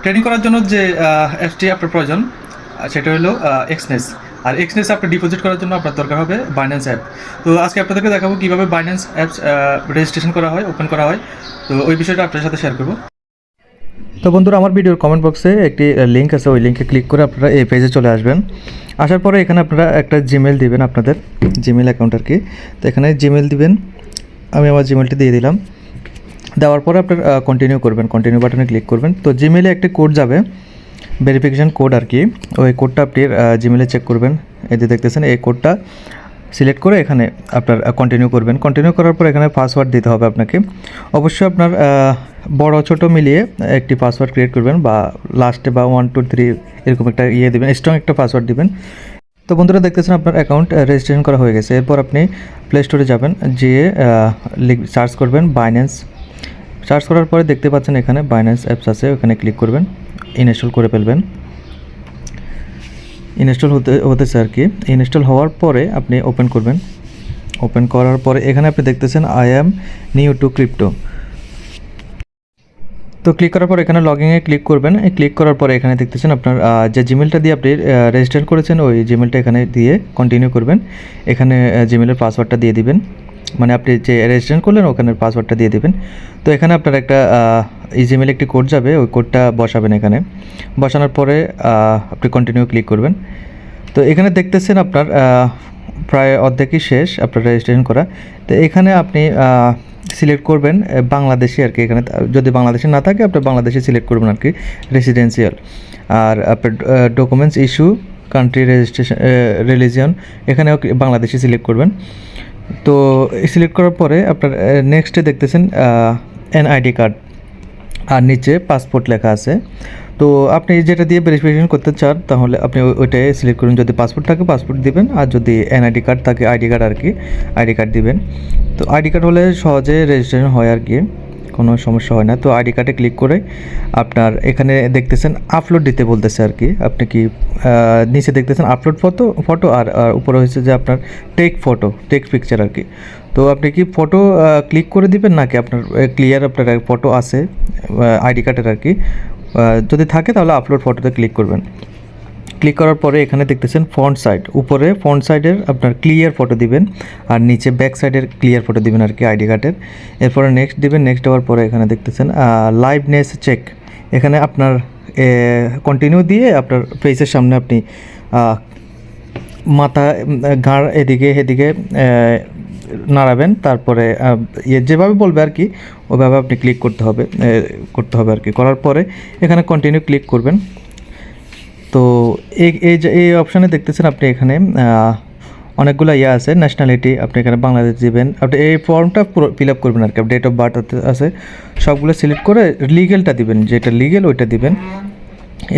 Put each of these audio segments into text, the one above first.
Trading করার জন্য যে অ্যাপসটি আপনার প্রয়োজন সেটা হলো এক্সনেস। আর এক্সনেস আপনি ডিপোজিট করার জন্য আপনার দরকার হবে বাইন্যান্স অ্যাপ। তো আজকে আপনাদেরকে দেখাবো কীভাবে বাইন্যান্স অ্যাপস রেজিস্ট্রেশন করা হয়, ওপেন করা হয়। তো ওই বিষয়টা আপনার সাথে শেয়ার করবো। তো বন্ধুরা, আমার ভিডিওর কমেন্ট বক্সে একটি লিঙ্ক আছে, ওই লিঙ্কে ক্লিক করে আপনারা এই পেজে চলে আসবেন। আসার পরে এখানে আপনারা একটা জিমেল দিবেন, আপনাদের জিমেল অ্যাকাউন্ট আর কি। তো এখানে জিমেল দিবেন, আমি আমার জিমেলটি দিয়ে দিলাম। দেওয়ার পরে আপনার কন্টিনিউ করবেন, কন্টিনিউ বাটনে ক্লিক করবেন। তো জিমেলে একটি কোড যাবে, ভেরিফিকেশান কোড আর কি। ওই কোডটা আপনি জিমেলে চেক করবেন। এই যে দেখতেছেন, এই কোডটা সিলেক্ট করে এখানে আপনার কন্টিনিউ করবেন। কন্টিনিউ করার পর এখানে পাসওয়ার্ড দিতে হবে আপনাকে। অবশ্যই আপনার বড় ছোট মিলিয়ে একটি পাসওয়ার্ড ক্রিয়েট করবেন, বা লাস্টে বা 1 2 3 এরকম একটা দেবেন, স্ট্রং একটা পাসওয়ার্ড দিবেন। তো বন্ধুরা দেখতেছেন আপনার অ্যাকাউন্ট রেজিস্ট্রেশন করা হয়ে গেছে। এরপর আপনি প্লে স্টোরে যাবেন, যেয়ে সার্চ করবেন বাইন্যান্স। সার্চ করার পরে দেখতে পাচ্ছেন এখানে বাইন্যান্স অ্যাপস আছে, ওখানে ক্লিক করবেন, ইনস্টল করে ফেলবেন। ইনস্টল হতেছে আর কি। ইনস্টল হওয়ার পরে আপনি ওপেন করবেন। ওপেন করার পরে এখানে আপনি দেখতেছেন I am new two crypto. তো ক্লিক করার পর এখানে লগইনে ক্লিক করবেন। ক্লিক করার পরে এখানে দেখতেছেন আপনার যে জিমেলটা দিয়ে আপনি রেজিস্টার করেছেন, ওই জিমেলটা এখানে দিয়ে কন্টিনিউ করবেন। এখানে জিমেলের পাসওয়ার্ডটা দিয়ে দিবেন, মানে আপনি যে রেজিস্ট্রেশন করলেন ওখানের পাসওয়ার্ডটা দিয়ে দিবেন। তো এখানে আপনার একটা এই জিমেলে একটি কোড যাবে, ওই কোডটা বসাবেন এখানে। বসানোর পরে আপনি কন্টিনিউ ক্লিক করবেন। তো এখানে দেখতেছেন আপনার প্রায় অর্ধেকই শেষ আপনার রেজিস্ট্রেশন করা। তো এখানে আপনি সিলেক্ট করবেন বাংলাদেশি আর কি। এখানে যদি বাংলাদেশে না থাকে আপনি বাংলাদেশে সিলেক্ট করবেন আর কি, রেসিডেন্সিয়াল। আর আপনার documents issue, country registration, religion, এখানেও বাংলাদেশি সিলেক্ট করবেন। তো সিলেক্ট করার পরে আপনার নেক্সটে দেখতেছেন এনআইডি কার্ড, আর নিচে পাসপোর্ট লেখা আছে। তো আপনি যেটা দিয়ে ভেরিফিকেশন করতে চান তাহলে আপনি ওইটাই সিলেক্ট করুন। যদি পাসপোর্ট থাকে পাসপোর্ট দিবেন, আর যদি এনআইডি কার্ড থাকে আইডি কার্ড আর কি, আইডি কার্ড দিবেন। তো আইডি কার্ড হলে সহজে রেজিস্ট্রেশন হয় আর কি, কোনো সমস্যা হয় না। তো আইডি কার্ডে ক্লিক করে আপনার এখানে দেখতেছেন আপলোড দিতে বলতেছে আর কি। আপনি কি নিচে দেখতেছেন আপলোড ফটো, আর উপরে হচ্ছে যে আপনার টেক পিকচার আর কি। তো আপনি কি ফটো ক্লিক করে দিবেন, নাকি আপনার ক্লিয়ার আপনার ফটো আছে আইডি কার্ডের আর কি? যদি থাকে তাহলে আপলোড ফটোতে ক্লিক করবেন। ক্লিক করার পরে এখানে দেখতেছেন ফ্রন্ট সাইড, উপরে ফ্রন্ট সাইডের আপনার ক্লিয়ার ফটো দিবেন, আর নিচে ব্যাক সাইডের ক্লিয়ার ফটো দিবেন আর কি আইডি কার্ডের। এরপরে নেক্সট দিবেন। নেক্সট দেওয়ার পরে এখানে দেখতেছেন লাইভনেস চেক। এখানে আপনার কন্টিনিউ দিয়ে আপনার ফেসের সামনে আপনি মাথা, ঘাড় এদিকে নাড়াবেন। তারপরে যেভাবে বলবে আর কি ওইভাবে আপনি ক্লিক করতে হবে আর কি। করার পরে এখানে কন্টিনিউ ক্লিক করবেন। তো এই অপশানে দেখতেছেন আপনি এখানে অনেকগুলো আছে, ন্যাশনালিটি আপনি এখানে বাংলাদেশ দিবেন। আপনি এই ফর্মটা পুরো ফিল আপ করবেন আর কি। ডেট অফ বার্থ আছে, সবগুলো সিলেক্ট করে লিগেলটা দিবেন, যেটা লিগেল ওইটা দিবেন।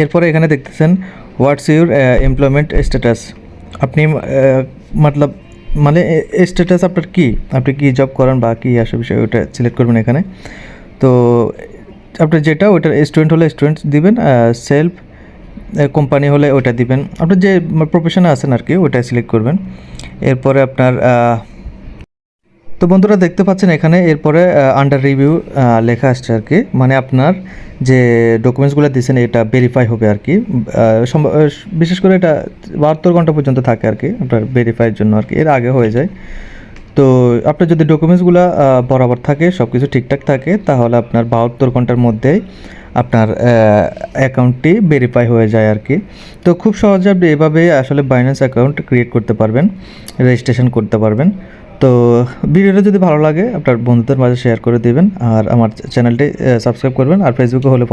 এরপরে এখানে দেখতেছেন হোয়াটস ইউর এমপ্লয়মেন্ট স্ট্যাটাস। আপনি মানে স্ট্যাটাস আপনার কি, আপনি কি জব করেন বা কী আসে বিষয় ওইটা সিলেক্ট করবেন এখানে। তো আপনার যেটা ওইটা স্টুডেন্ট হলে স্টুডেন্ট দিবেন, সেলফ কোম্পানি হলে ওইটা দিবেন, আপনার যে প্রফেশনে আছেন আর কি ওইটা সিলেক্ট করবেন। এরপরে আপনার তো বন্ধুরা দেখতে পাচ্ছেন এখানে এরপরে আন্ডার রিভিউ লেখা আসছে আর কি, মানে আপনার যে ডকুমেন্টসগুলো দিয়েছেন এটা ভেরিফাই হবে আর কি। বিশেষ করে এটা 72 ঘন্টা পর্যন্ত থাকে আর কি আপনার ভেরিফাইয়ের জন্য আর কি, এর আগে হয়ে যায়। তো আপনার যদি ডকুমেন্টসগুলো বরাবর থাকে, সব কিছু ঠিকঠাক থাকে, তাহলে আপনার 72 ঘন্টার মধ্যেই আপনার অ্যাকাউন্টটি ভেরিফাই হয়ে যায় আর কি। তো খুব সহজে আপনি এভাবে আসলে বাইন্যান্স অ্যাকাউন্ট ক্রিয়েট করতে পারবেন, রেজিস্ট্রেশন করতে পারবেন। তো ভিডিওটা যদি ভালো লাগে আপনার বন্ধুদের মাঝে শেয়ার করে দিবেন, আর আমার চ্যানেলটি সাবস্ক্রাইব করবেন, আর ফেসবুকে হলে